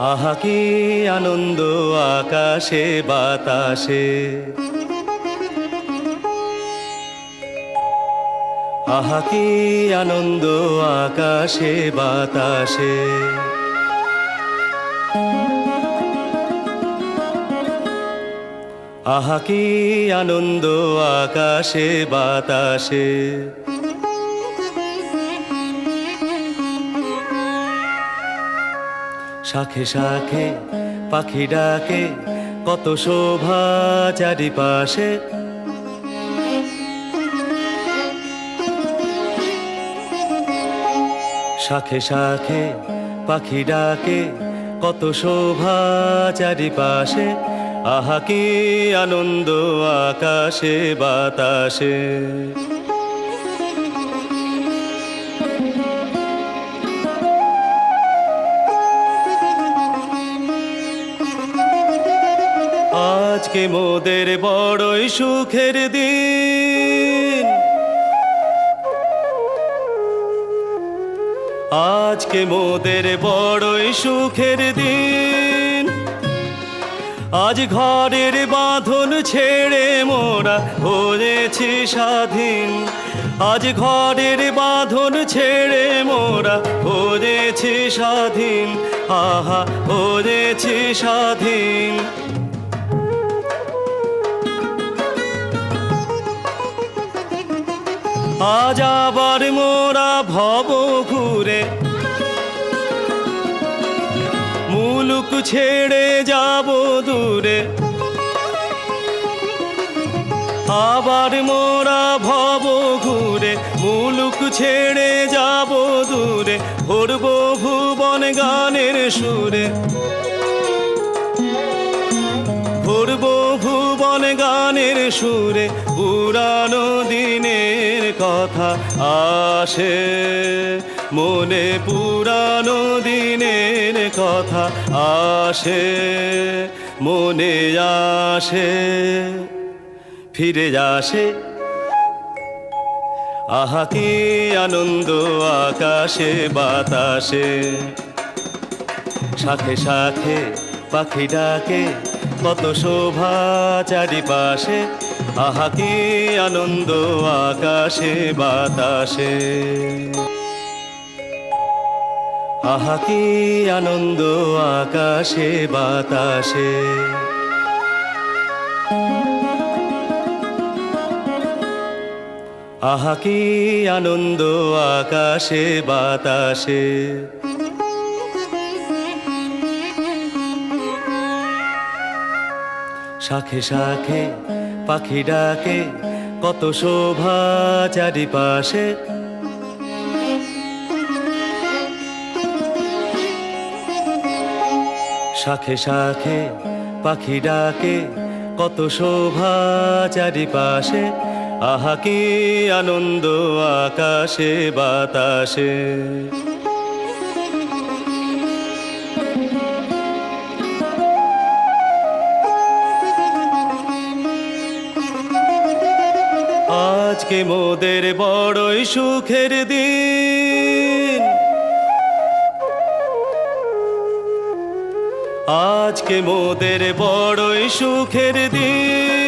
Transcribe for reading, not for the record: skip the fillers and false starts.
আহা কি আনন্দ আকাশে বাতাসে, আহা কি আনন্দ আকাশে বাতাসে। আহা কি আনন্দ আকাশে বাতাসে। শাখে শাখে পাখি ডাকে, কত শোভা চারিপাশে। শাখে শাখে পাখি ডাকে, কত শোভা চারিপাশে। আহা কি আনন্দ আকাশে বাতাসে। আজকে মোদের বড়ই সুখের দিন, আজকে মোদের বড়ই সুখের দিন। আজ ঘরের বাঁধন ছেড়ে মোরা হয়েছি স্বাধীন। আজ ঘরের বাঁধন ছেড়ে মোরা হয়েছি স্বাধীন। আহা হয়েছি স্বাধীন। আজ আবার মোরা ভব ঘুরে মুলুক ছেড়ে যাব দূরে। আবার মোরা ভব ঘুরে মুলুক ছেড়ে যাব দূরে। ভরব ভুবন গানের সুরে, ভরব ভুবন গানের সুরে। পুরানো দিনের কথা আসে মনে, পুরানো দিনের কথা আসে মনে, আসে ফিরে আসে। আহা কি আনন্দ আকাশে বাতাসে। শাখে শাখে পাখি ডাকে, কত শোভা চারিপাশে। আহা কি আনন্দ আকাশে বাতাসে। আহা কি আনন্দ আকাশে বাতাসে। আহা কি আনন্দ আকাশে বাতাসে। শাখে শাখে পাখি ডাকে, কত শোভা চারিপাশে। শাখে শাখে পাখি ডাকে, কত শোভা চারিপাশে। আহা কি আনন্দ আকাশে বাতাসে। আজকে মোদের বড়ই সুখের দিন, আজকে মোদের বড়ই সুখের দিন।